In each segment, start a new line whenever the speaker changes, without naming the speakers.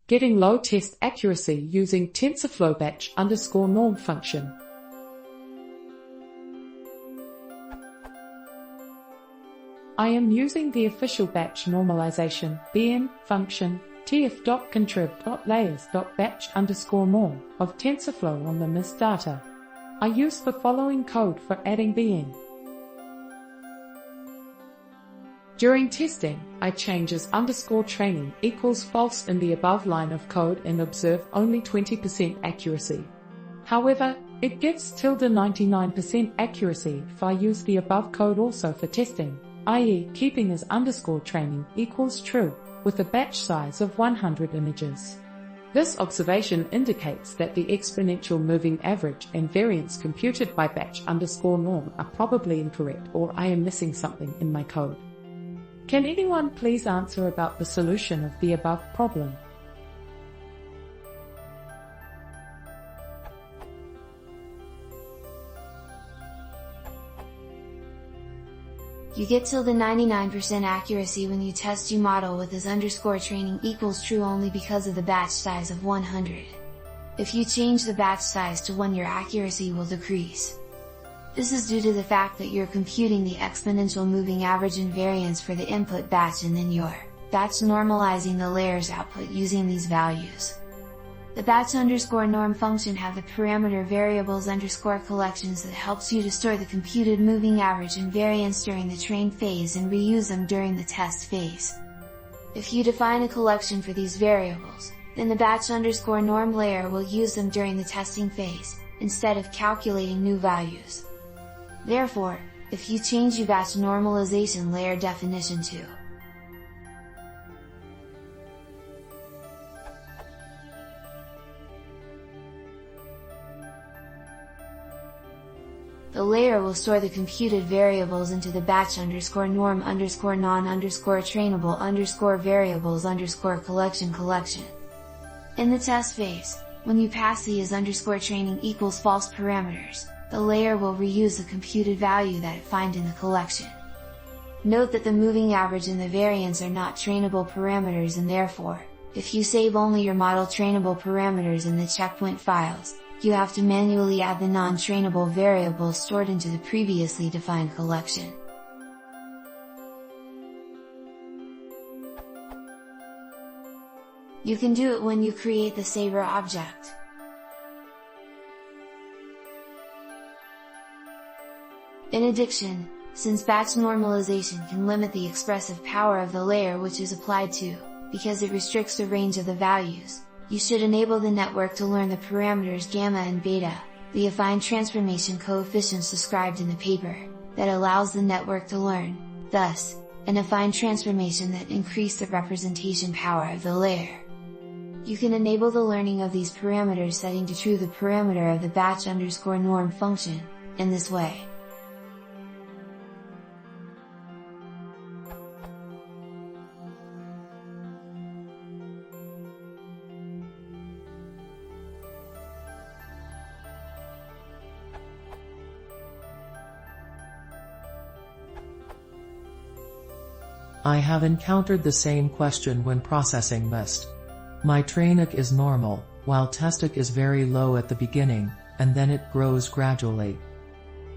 Getting low test accuracy using Tensorflow batch_norm function. I am using the official batch normalization (BN) function tf.contrib.layers.batch_norm of Tensorflow on the missed data. I use the following code for adding BN. During testing, I change as_training equals false in the above line of code and observe only 20% accuracy. However, it gives ~99% accuracy if I use the above code also for testing, i.e. keeping as_training equals true, with a batch size of 100 images. This observation indicates that the exponential moving average and variance computed by batch_norm are probably incorrect, or I am missing something in my code. Can anyone please answer about the solution of the above problem?
You get ~99% accuracy when you test your model with as_training equals true only because of the batch size of 100. If you change the batch size to 1, your accuracy will decrease. This is due to the fact that you're computing the exponential moving average and variance for the input batch, and then you're batch normalizing the layer's output using these values. The batch_norm function have the parameter variables_collections that helps you to store the computed moving average and variance during the train phase and reuse them during the test phase. If you define a collection for these variables, then the batch_norm layer will use them during the testing phase, instead of calculating new values. Therefore, if you change your batch normalization layer definition to the layer will store the computed variables into the batch_norm_non_trainable_variables_collection. In the test phase, when you pass the as_training equals false parameters, the layer will reuse the computed value that it find in the collection. Note that the moving average and the variance are not trainable parameters, and therefore, if you save only your model trainable parameters in the checkpoint files, you have to manually add the non-trainable variables stored into the previously defined collection. You can do it when you create the saver object. In addition, since batch normalization can limit the expressive power of the layer which is applied to, because it restricts the range of the values, you should enable the network to learn the parameters gamma and beta, the affine transformation coefficients described in the paper, that allows the network to learn, thus, an affine transformation that increase the representation power of the layer. You can enable the learning of these parameters setting to true the parameter of the batch_norm function, in this way.
I have encountered the same question when processing list. My training is normal, while testing is very low at the beginning, and then it grows gradually.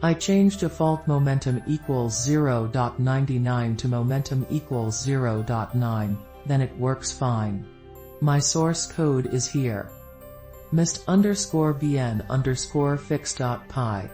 I change default momentum equals 0.99 to momentum equals 0.9, then it works fine. My source code is here. mist_bn_fix.py